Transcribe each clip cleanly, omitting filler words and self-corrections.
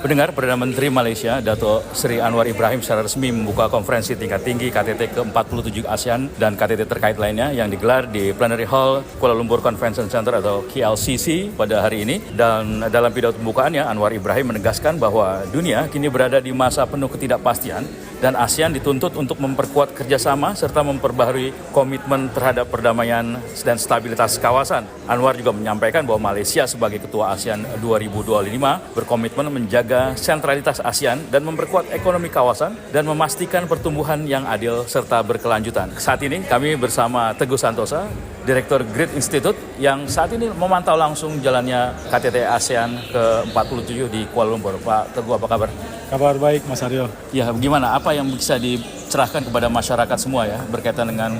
Pendengar, Perdana Menteri Malaysia, Dato' Seri Anwar Ibrahim secara resmi membuka konferensi tingkat tinggi KTT ke-47 ASEAN dan KTT terkait lainnya yang digelar di Plenary Hall Kuala Lumpur Convention Center atau KLCC pada hari ini. Dan dalam pidato pembukaannya, Anwar Ibrahim menegaskan bahwa dunia kini berada di masa penuh ketidakpastian dan ASEAN dituntut untuk memperkuat kerjasama serta memperbaharui komitmen terhadap perdamaian dan stabilitas kawasan. Anwar juga menyampaikan bahwa Malaysia sebagai ketua ASEAN 2025 berkomitmen menjaga sentralitas ASEAN dan memperkuat ekonomi kawasan dan memastikan pertumbuhan yang adil serta berkelanjutan. Saat ini kami bersama Teguh Santosa, Direktur Grid Institute yang saat ini memantau langsung jalannya KTT ASEAN ke-47 di Kuala Lumpur. Pak Teguh, apa kabar? Kabar baik, Mas Aryo. Ya, bagaimana? Apa yang bisa dicerahkan kepada masyarakat semua ya berkaitan dengan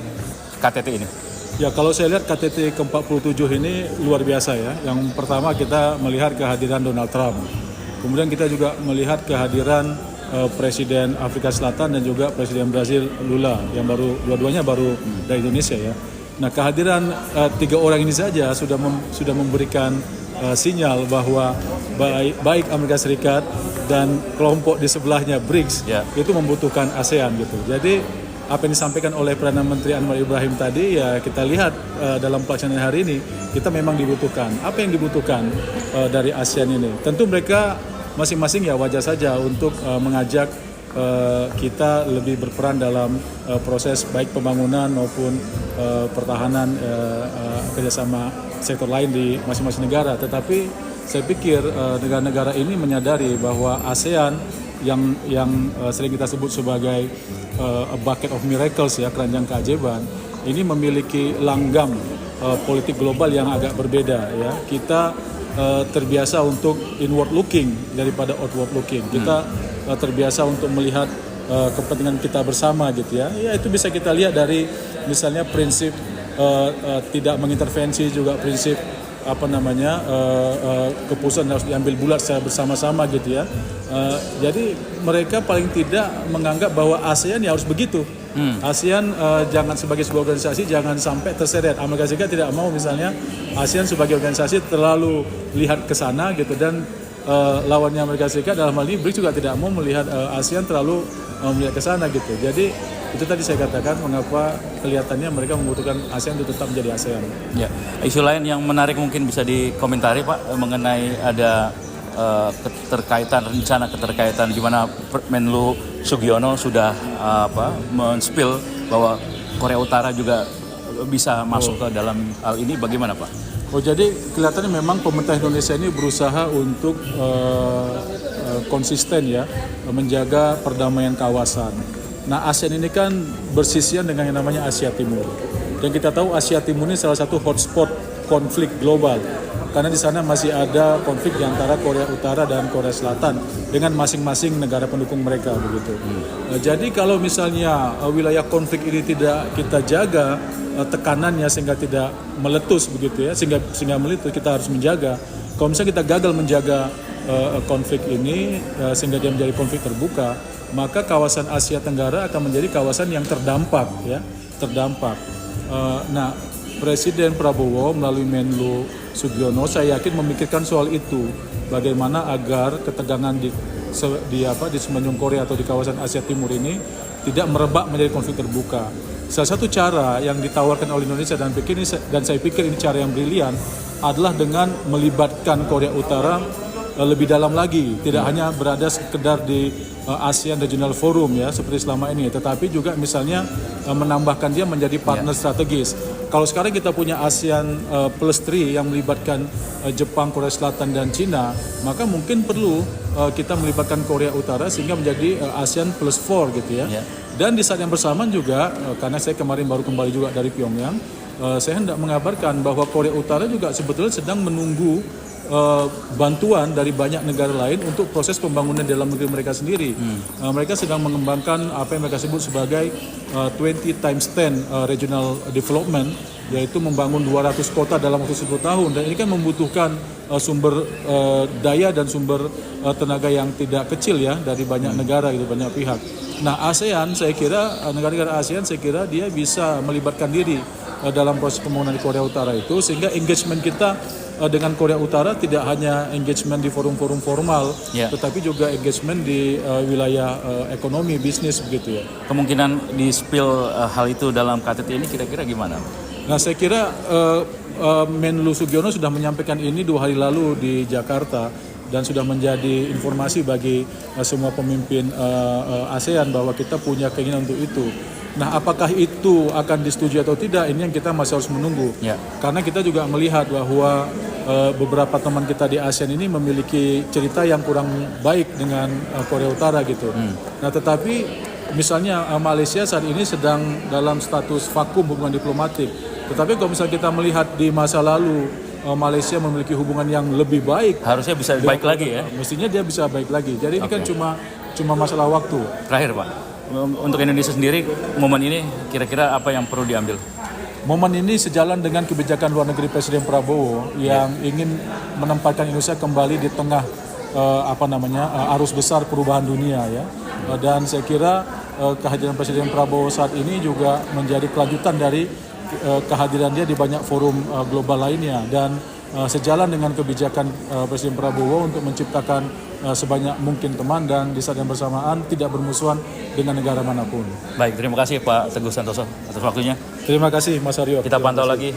KTT ini? Ya, kalau saya lihat KTT ke-47 ini luar biasa ya. Yang pertama kita melihat kehadiran Donald Trump. Kemudian kita juga melihat kehadiran Presiden Afrika Selatan dan juga Presiden Brazil Lula yang dua-duanya baru dari Indonesia ya. Nah, kehadiran tiga orang ini saja sudah memberikan sinyal bahwa baik Amerika Serikat dan kelompok di sebelahnya BRICS itu membutuhkan ASEAN gitu. Jadi apa yang disampaikan oleh Perdana Menteri Anwar Ibrahim tadi ya kita lihat dalam pelaksanaan hari ini kita memang dibutuhkan. Apa yang dibutuhkan dari ASEAN ini? Tentu mereka masing-masing ya wajar saja untuk mengajak kita lebih berperan dalam proses baik pembangunan maupun pertahanan kerjasama sektor lain di masing-masing negara. Tetapi saya pikir negara-negara ini menyadari bahwa ASEAN yang sering kita sebut sebagai a bucket of miracles ya, keranjang keajaiban, ini memiliki langgam politik global yang agak berbeda ya. Kita terbiasa untuk inward looking daripada outward looking. Kita terbiasa untuk melihat kepentingan kita bersama gitu ya. Ya itu bisa kita lihat dari misalnya prinsip tidak mengintervensi, juga prinsip keputusan harus diambil bulat secara bersama-sama gitu ya. Jadi mereka paling tidak menganggap bahwa ASEAN ya harus begitu. ASEAN jangan sebagai sebuah organisasi jangan sampai terseret. Amerika Serikat tidak mau misalnya ASEAN sebagai organisasi terlalu lihat ke sana gitu, dan lawannya Amerika Serikat dalam hal ini BRICS juga tidak mau melihat ASEAN terlalu melihat ke sana gitu. Jadi itu tadi saya katakan mengapa kelihatannya mereka membutuhkan ASEAN untuk tetap menjadi ASEAN. Ya, isu lain yang menarik mungkin bisa dikomentari Pak mengenai ada rencana keterkaitan di mana Menlu Sugiono sudah men-spill bahwa Korea Utara juga bisa masuk ke dalam hal ini, bagaimana Pak? Jadi kelihatannya memang pemerintah Indonesia ini berusaha untuk konsisten ya menjaga perdamaian kawasan. Nah, ASEAN ini kan bersisian dengan yang namanya Asia Timur. Dan kita tahu Asia Timur ini salah satu hotspot konflik global. Karena di sana masih ada konflik di antara Korea Utara dan Korea Selatan dengan masing-masing negara pendukung mereka begitu. Jadi kalau misalnya wilayah konflik ini tidak kita jaga tekanannya sehingga tidak meletus begitu ya, sehingga meletus kita harus menjaga. Kalau misalnya kita gagal menjaga konflik ini sehingga dia menjadi konflik terbuka, maka kawasan Asia Tenggara akan menjadi kawasan yang terdampak. Nah, Presiden Prabowo melalui Menlu Sugiono saya yakin memikirkan soal itu, bagaimana agar ketegangan di semenanjung Korea atau di kawasan Asia Timur ini tidak merebak menjadi konflik terbuka. Salah satu cara yang ditawarkan oleh Indonesia dan saya pikir ini cara yang brilian adalah dengan melibatkan Korea Utara lebih dalam lagi, tidak hanya berada sekedar di ASEAN Regional Forum ya seperti selama ini, tetapi juga misalnya menambahkan dia menjadi partner strategis. Kalau sekarang kita punya ASEAN Plus 3 yang melibatkan Jepang, Korea Selatan dan Cina, maka mungkin perlu kita melibatkan Korea Utara sehingga menjadi ASEAN Plus 4 gitu ya. Dan di saat yang bersamaan juga karena saya kemarin baru kembali juga dari Pyongyang, saya hendak mengabarkan bahwa Korea Utara juga sebetulnya sedang menunggu bantuan dari banyak negara lain untuk proses pembangunan dalam negeri mereka sendiri. Mereka sedang mengembangkan apa yang mereka sebut sebagai 20x10 regional development, yaitu membangun 200 kota dalam waktu 10 tahun. Dan ini kan membutuhkan sumber daya dan sumber tenaga yang tidak kecil ya dari banyak negara gitu, banyak pihak. Nah, ASEAN saya kira negara-negara ASEAN saya kira dia bisa melibatkan diri dalam proses pembangunan di Korea Utara itu, sehingga engagement kita dengan Korea Utara tidak hanya engagement di forum-forum formal, Ya. tetapi juga engagement di wilayah ekonomi, bisnis begitu ya. Kemungkinan di spill hal itu dalam KTT ini kira-kira gimana? Nah saya kira Menlu Sugiono sudah menyampaikan ini 2 hari lalu di Jakarta dan sudah menjadi informasi bagi semua pemimpin ASEAN bahwa kita punya keinginan untuk itu. Nah, apakah itu akan disetujui atau tidak, ini yang kita masih harus menunggu. Ya. Karena kita juga melihat bahwa beberapa teman kita di ASEAN ini memiliki cerita yang kurang baik dengan Korea Utara gitu. Nah, tetapi misalnya Malaysia saat ini sedang dalam status vakum hubungan diplomatik. Tetapi kalau misalnya kita melihat di masa lalu Malaysia memiliki hubungan yang lebih baik, Harusnya bisa baik lagi ya. mestinya dia bisa baik lagi. Jadi ini kan cuma masalah waktu. Terakhir Pak, untuk Indonesia sendiri momen ini kira-kira apa yang perlu diambil? Momen ini sejalan dengan kebijakan luar negeri Presiden Prabowo yang ingin menempatkan Indonesia kembali di tengah arus besar perubahan dunia ya. Dan saya kira kehadiran Presiden Prabowo saat ini juga menjadi kelanjutan dari kehadiran dia di banyak forum global lainnya, dan sejalan dengan kebijakan Presiden Prabowo untuk menciptakan sebanyak mungkin teman dan di saat yang bersamaan tidak bermusuhan dengan negara manapun. Baik, terima kasih Pak Teguh Santoso atas waktunya. Terima kasih Mas Aryo. Kita pantau lagi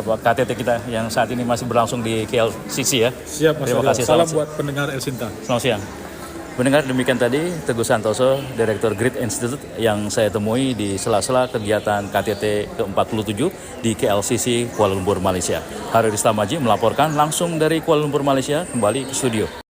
KTT kita yang saat ini masih berlangsung di KLCC ya. Siap Mas Terima Aryo. kasih. Salam Selamat buat pendengar El Sinta. Selamat siang. Mendengar demikian tadi Teguh Santoso, Direktur Grid Institute yang saya temui di sela-sela kegiatan KTT ke-47 di KLCC Kuala Lumpur, Malaysia. Haryadi Slamaji melaporkan langsung dari Kuala Lumpur, Malaysia, kembali ke studio.